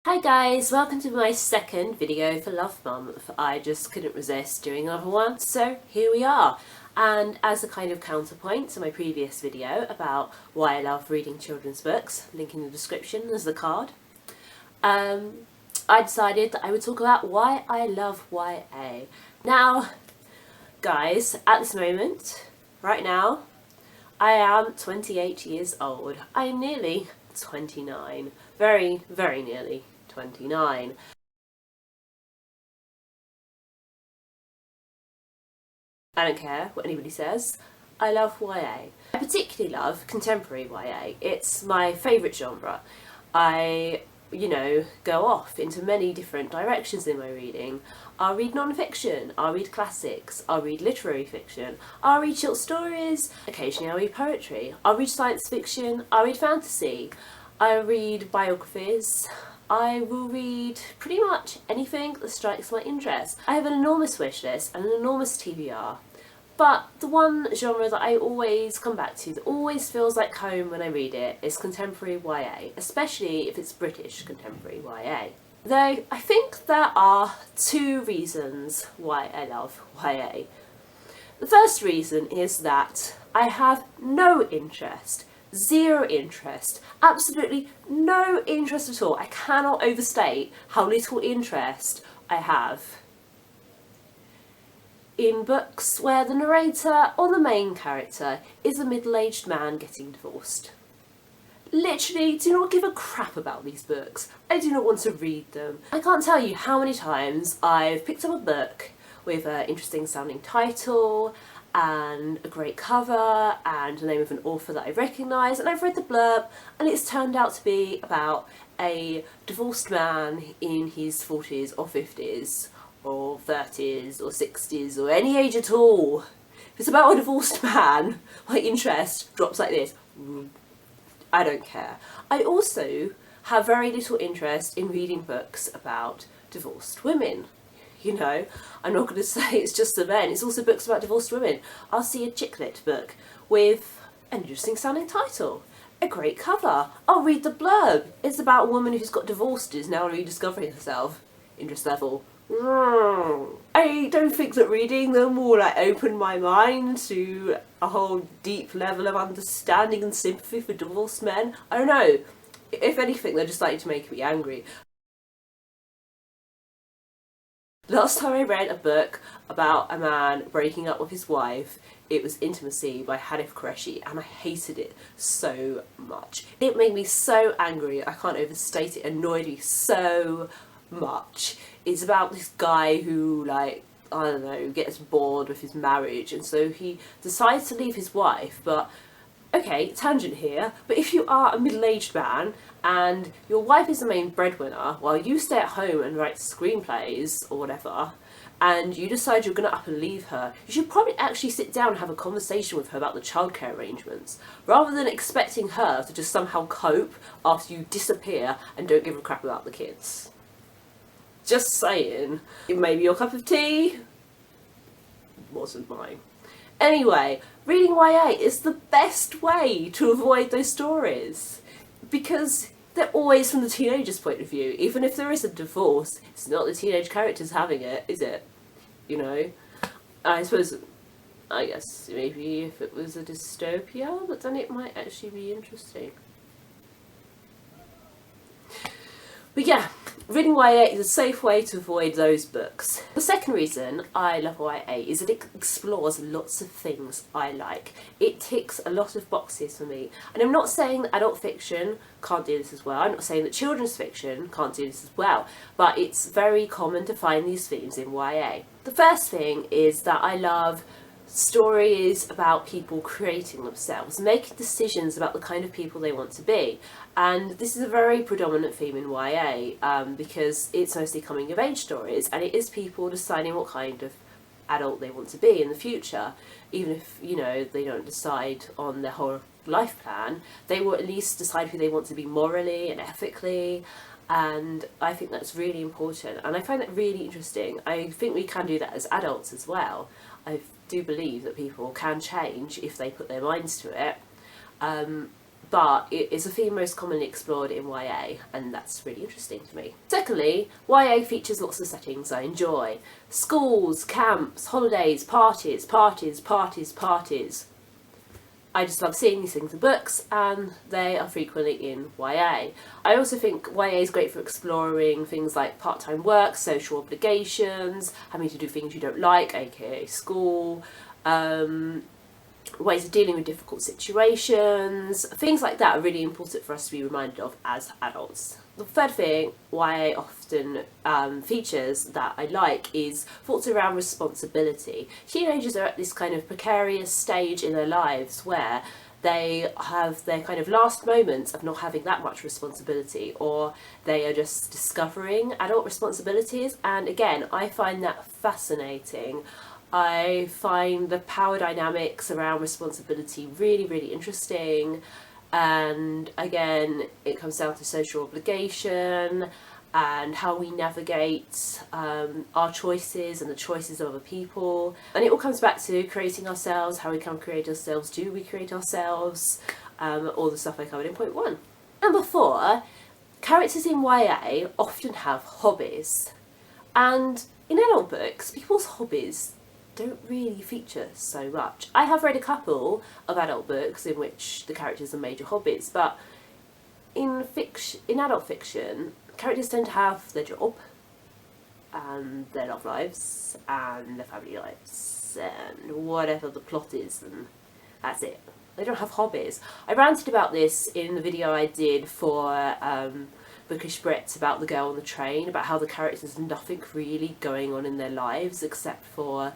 Hi guys, welcome to my second video for Love Month. I just couldn't resist doing another one, so here we are. And as a kind of counterpoint to my previous video about why I love reading children's books, link in the description as the card, I decided that I would talk about why I love YA. Now, guys, at this moment, right now, I am 28 years old. I'm nearly 29. Very, very nearly 29. I don't care what anybody says. I love YA. I particularly love contemporary YA. It's my favourite genre. I, go off into many different directions in my reading. I'll read non-fiction, I'll read classics, I'll read literary fiction, I'll read short stories, occasionally I'll read poetry, I'll read science fiction, I'll read fantasy, I'll read biographies, I will read pretty much anything that strikes my interest. I have an enormous wish list and an enormous TBR. But the one genre that I always come back to, that always feels like home when I read it, is contemporary YA, especially if it's British contemporary YA. Though I think there are two reasons why I love YA. The first reason is that I have no interest, zero interest, absolutely no interest at all. I cannot overstate how little interest I have in books where the narrator or the main character is a middle-aged man getting divorced. Literally do not give a crap about these books. I do not want to read them. I can't tell you how many times I've picked up a book with an interesting sounding title and a great cover and the name of an author that I recognise, and I've read the blurb and it's turned out to be about a divorced man in his 40s or 50s or 30s or 60s or any age at all. If it's about a divorced man, my interest drops like this. I don't care. I also have very little interest in reading books about divorced women. I'm not going to say it's just the men, it's also books about divorced women. I'll see a chick lit book with an interesting sounding title, a great cover. I'll read the blurb. It's about a woman who's got divorced and is now rediscovering herself. Interest level. I don't think that reading them will open my mind to a whole deep level of understanding and sympathy for divorced men. I don't know. If anything, they're just to make me angry. Last time I read a book about a man breaking up with his wife, it was Intimacy by Hanif Qureshi, and I hated it so much. It made me so angry, I can't overstate it, annoyed me so much. It's about this guy who, gets bored with his marriage, and so he decides to leave his wife. But, okay, tangent here, but if you are a middle-aged man and your wife is the main breadwinner while you stay at home and write screenplays or whatever, and you decide you're going to up and leave her, you should probably actually sit down and have a conversation with her about the childcare arrangements, rather than expecting her to just somehow cope after you disappear and don't give a crap about the kids. Just saying. It may be your cup of tea. Wasn't mine. Anyway, reading YA is the best way to avoid those stories, because they're always from the teenager's point of view. Even if there is a divorce, it's not the teenage characters having it, is it? I guess maybe if it was a dystopia, but then it might actually be interesting. But yeah, reading YA is a safe way to avoid those books. The second reason I love YA is that it explores lots of things I like. It ticks a lot of boxes for me. And I'm not saying that adult fiction can't do this as well. I'm not saying that children's fiction can't do this as well. But it's very common to find these themes in YA. The first thing is that I love stories about people creating themselves, making decisions about the kind of people they want to be. And this is a very predominant theme in YA, because it's mostly coming of age stories, and it is people deciding what kind of adult they want to be in the future. Even if, they don't decide on their whole life plan, they will at least decide who they want to be morally and ethically. And I think that's really important, and I find that really interesting. I think we can do that as adults as well. I do believe that people can change if they put their minds to it. but it is a theme most commonly explored in YA, and that's really interesting to me. Secondly, YA features lots of settings I enjoy. Schools, camps, holidays, parties, parties, parties, parties. I just love seeing these things in books, and they are frequently in YA. I also think YA is great for exploring things like part-time work, social obligations, having to do things you don't like, aka school, ways of dealing with difficult situations. Things like that are really important for us to be reminded of as adults. The third thing YA often features that I like is thoughts around responsibility. Teenagers are at this kind of precarious stage in their lives where they have their kind of last moments of not having that much responsibility, or they are just discovering adult responsibilities, and again, I find that fascinating. I find the power dynamics around responsibility really, really interesting. And again, it comes down to social obligation and how we navigate our choices and the choices of other people. And it all comes back to creating ourselves, how we can create ourselves, do we create ourselves, all the stuff I covered in point 1. Number 4, characters in YA often have hobbies. And in adult books, people's hobbies don't really feature so much. I have read a couple of adult books in which the characters are major hobbies, but in adult fiction, characters tend to have their job and their love lives and their family lives and whatever the plot is, and that's it. They don't have hobbies. I ranted about this in the video I did for Bookish Brits about the girl on the train, about how the characters have nothing really going on in their lives except for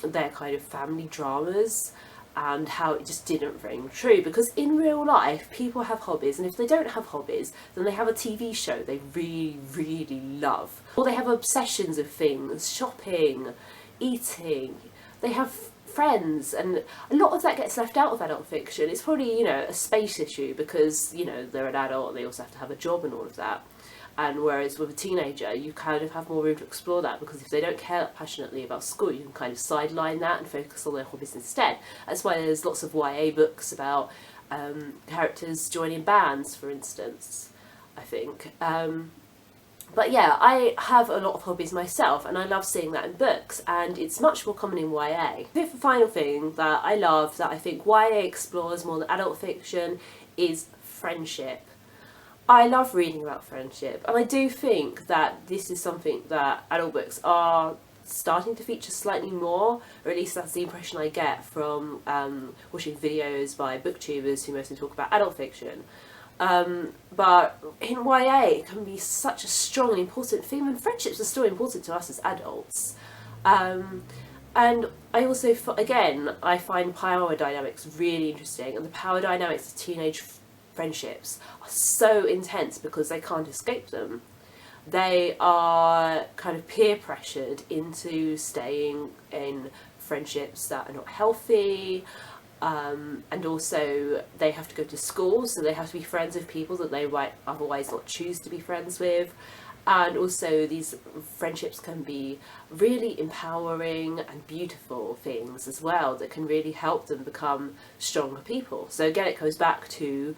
their kind of family dramas, and how it just didn't ring true, because in real life people have hobbies, and if they don't have hobbies then they have a TV show they really, really love, or they have obsessions of things, shopping, eating, they have friends, and a lot of that gets left out of adult fiction. It's probably, you know, a space issue because, you know, they're an adult and they also have to have a job and all of that. And whereas with a teenager, you kind of have more room to explore that, because if they don't care passionately about school, you can kind of sideline that and focus on their hobbies instead. That's why there's lots of YA books about characters joining bands, for instance, I think. But yeah, I have a lot of hobbies myself, and I love seeing that in books, and it's much more common in YA. The final thing that I love, that I think YA explores more than adult fiction, is friendship. I love reading about friendship, and I do think that this is something that adult books are starting to feature slightly more, or at least that's the impression I get from watching videos by booktubers who mostly talk about adult fiction. But in YA it can be such a strong and important theme, and friendships are still important to us as adults. And I also, again, I find power dynamics really interesting, and the power dynamics of teenage friendships are so intense because they can't escape them. They are kind of peer pressured into staying in friendships that are not healthy, and also they have to go to school, so they have to be friends with people that they might otherwise not choose to be friends with. And also these friendships can be really empowering and beautiful things as well, that can really help them become stronger people. So again, it goes back to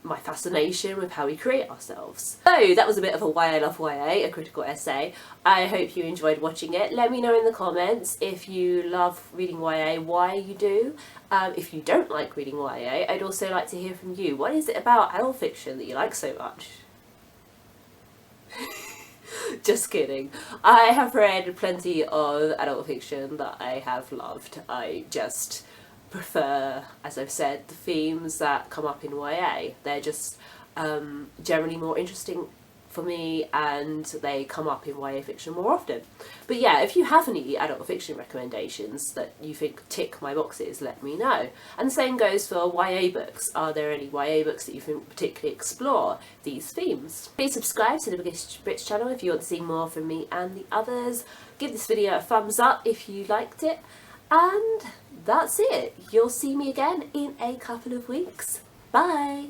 my fascination with how we create ourselves. So that was a bit of a Why I Love YA, a critical essay. I hope you enjoyed watching it. Let me know in the comments if you love reading YA, why you do. If you don't like reading YA, I'd also like to hear from you. What is it about adult fiction that you like so much? Just kidding. I have read plenty of adult fiction that I have loved. I just prefer, as I've said, the themes that come up in YA. They're just generally more interesting for me, and they come up in YA fiction more often. But yeah, if you have any adult fiction recommendations that you think tick my boxes, let me know. And the same goes for YA books. Are there any YA books that you think particularly explore these themes? Please subscribe to the Bookish Brits channel if you want to see more from me and the others. Give this video a thumbs up if you liked it. And that's it. You'll see me again in a couple of weeks. Bye!